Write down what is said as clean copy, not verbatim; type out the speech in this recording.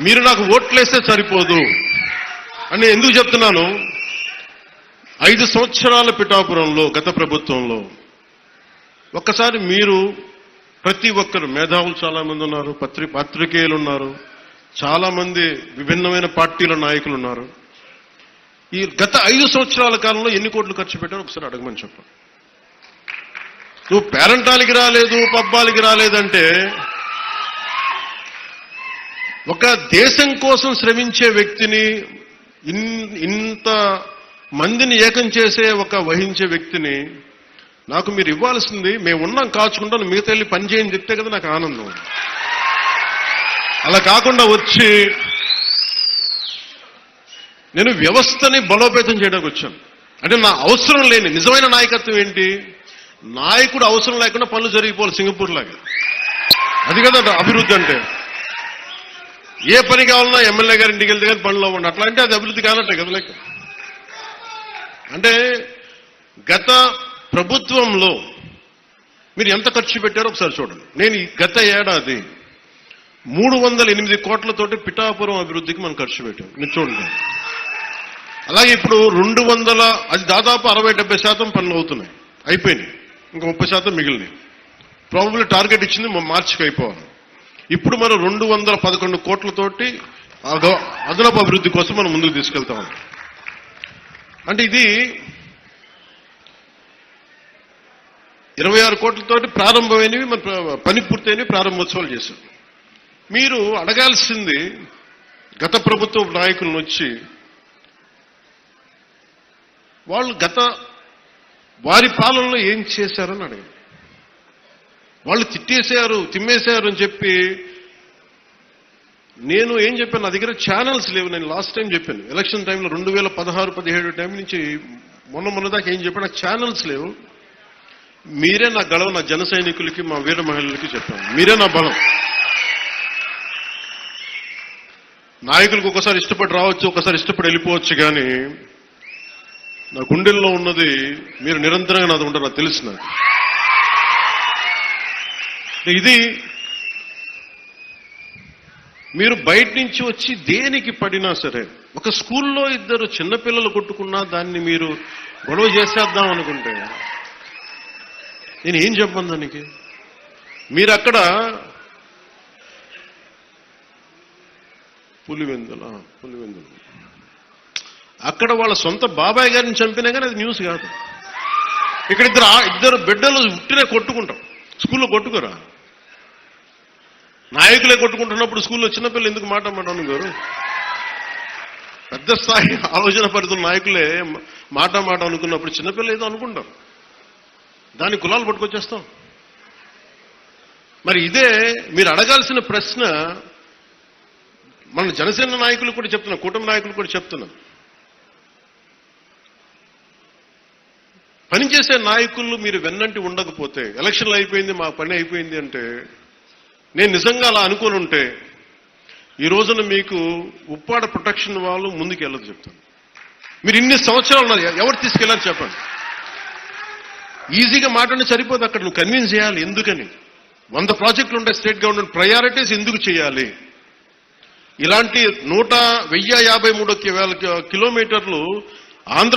మీరు నాకు ఓట్లేస్తే సరిపోదు అని ఎందుకు చెప్తున్నాను? 5 సంవత్సరాల పిఠాపురంలో గత ప్రభుత్వంలో ఒక్కసారి మీరు ప్రతి ఒక్కరు మేధావులు చాలా మంది ఉన్నారు, పత్రికేయులు ఉన్నారు, చాలా మంది విభిన్నమైన పార్టీల నాయకులు ఉన్నారు. ఈ గత 5 సంవత్సరాల కాలంలో ఎన్ని కోట్లు ఖర్చు పెట్టారో ఒకసారి అడగమని చెప్పండి. నువ్వు పేరంటాలకి రాలేదు, పబ్బాలకి రాలేదంటే ఒక దేశం కోసం శ్రమించే వ్యక్తిని, ఇంత మందిని ఏకం చేసే వహించే వ్యక్తిని నాకు మీరు ఇవ్వాల్సింది, మేము ఉన్నాం కాచుకుంటాను, మిగతా వెళ్ళి పని చేయని చెప్తే కదా నాకు ఆనందం. అలా కాకుండా వచ్చి నేను వ్యవస్థని బలోపేతం చేయడానికి వచ్చాను. అంటే నా అవసరం లేని నిజమైన నాయకత్వం ఏంటి? నాయకుడు అవసరం లేకుండా పనులు జరిగిపోవాలి సింగపూర్ లాగా. అది కదా అభివృద్ధి అంటే. ఏ పని కావాలన్నా ఎమ్మెల్యే గారి ఇంటికి వెళ్తే కానీ పనులు అవ్వండి, అట్లా అంటే అది అభివృద్ధి కానట్టే కదా లెక్క. అంటే గత ప్రభుత్వంలో మీరు ఎంత ఖర్చు పెట్టారో ఒకసారి చూడండి. నేను గత ఏడాది 308 కోట్లతోటి పిఠాపురం అభివృద్ధికి మనం ఖర్చు పెట్టాం. మీరు చూడండి. అలాగే ఇప్పుడు 200, అది దాదాపు 60-70% పనులు అవుతున్నాయి, అయిపోయినాయి, ఇంకా 30% మిగిలినాయి. ప్రాబబ్లీ టార్గెట్ ఇచ్చింది మార్చికి అయిపోవాలి. ఇప్పుడు మనం 211 కోట్లతోటి అదనపు అభివృద్ధి కోసం మనం ముందుకు తీసుకెళ్తాం. అంటే ఇది 26 కోట్లతోటి ప్రారంభమైనవి, మన పని పూర్తయినవి, ప్రారంభోత్సవాలు చేశాం. మీరు అడగాల్సింది గత ప్రభుత్వ నాయకులను వచ్చి, వాళ్ళు వారి పాలనలో ఏం చేశారని అడగండి. వాళ్ళు తిమ్మేశారు అని చెప్పి నేను ఏం చెప్పాను? నా దగ్గర ఛానల్స్ లేవు. నేను లాస్ట్ టైం చెప్పాను, ఎలక్షన్ టైంలో 2016-17 టైం నుంచి మొన్న దాకా ఏం చెప్పాను, నాకు ఛానల్స్ లేవు. మీరే నా గడవ, నా జన సైనికులకి, మా వీర మహిళలకి చెప్పాను. మీరే నా బలం. నాయకులకు ఒకసారి ఇష్టపడి రావచ్చు, ఒకసారి ఇష్టపడి వెళ్ళిపోవచ్చు, కానీ నా గుండెల్లో ఉన్నది మీరు నిరంతరంగా నాది ఉంటారు, నాకు తెలుసు. నాకు ఇది మీరు బయట నుంచి వచ్చి దేనికి పడినా సరే, ఒక స్కూల్లో 2 చిన్నపిల్లలు కొట్టుకున్నా దాన్ని మీరు గొడవ చేసేద్దాం అనుకుంటే నేను ఏం చెప్పను దానికి? మీరు అక్కడ పులివెందులు అక్కడ వాళ్ళ సొంత బాబాయ్ గారిని చంపినా కానీ అది న్యూస్ కాదు. ఇక్కడ ఇద్దరు బిడ్డలు ఉట్టినే కొట్టుకుంటాం, స్కూల్లో కొట్టుకోరా? నాయకులే కొట్టుకుంటున్నప్పుడు స్కూల్లో చిన్నపిల్లలు ఎందుకు మాట గారు? పెద్ద స్థాయి ఆలోచన పరిధుల నాయకులే మాట అనుకున్నప్పుడు చిన్నపిల్లలు ఏదో అనుకుంటారు, దాన్ని కులాలు పట్టుకొచ్చేస్తాం. మరి ఇదే మీరు అడగాల్సిన ప్రశ్న. మన జనసేన నాయకులు కూడా చెప్తున్నా, కూటమి నాయకులు కూడా చెప్తున్నా, పనిచేసే నాయకులు మీరు వెన్నంటి ఉండకపోతే, ఎలక్షన్లు అయిపోయింది, మా పని అయిపోయింది అంటే, నేను నిజంగా అలా అనుకుని ఉంటే ఈ రోజున మీకు ఉప్పాడ ప్రొటెక్షన్ వాళ్ళు ముందుకు వెళ్ళదు చెప్తాను. మీరు ఇన్ని సంవత్సరాలు ఉన్నారు, ఎవరు తీసుకెళ్ళారు చెప్పండి? ఈజీగా మాట్లాడి సరిపోదు, అక్కడ నువ్వు కన్విన్స్ చేయాలి. ఎందుకని 100 ప్రాజెక్టులు ఉంటాయి స్టేట్ గవర్నమెంట్, ప్రయారిటీస్ ఎందుకు చేయాలి? ఇలాంటి 1053 కిలోమీటర్లు ఆంధ్ర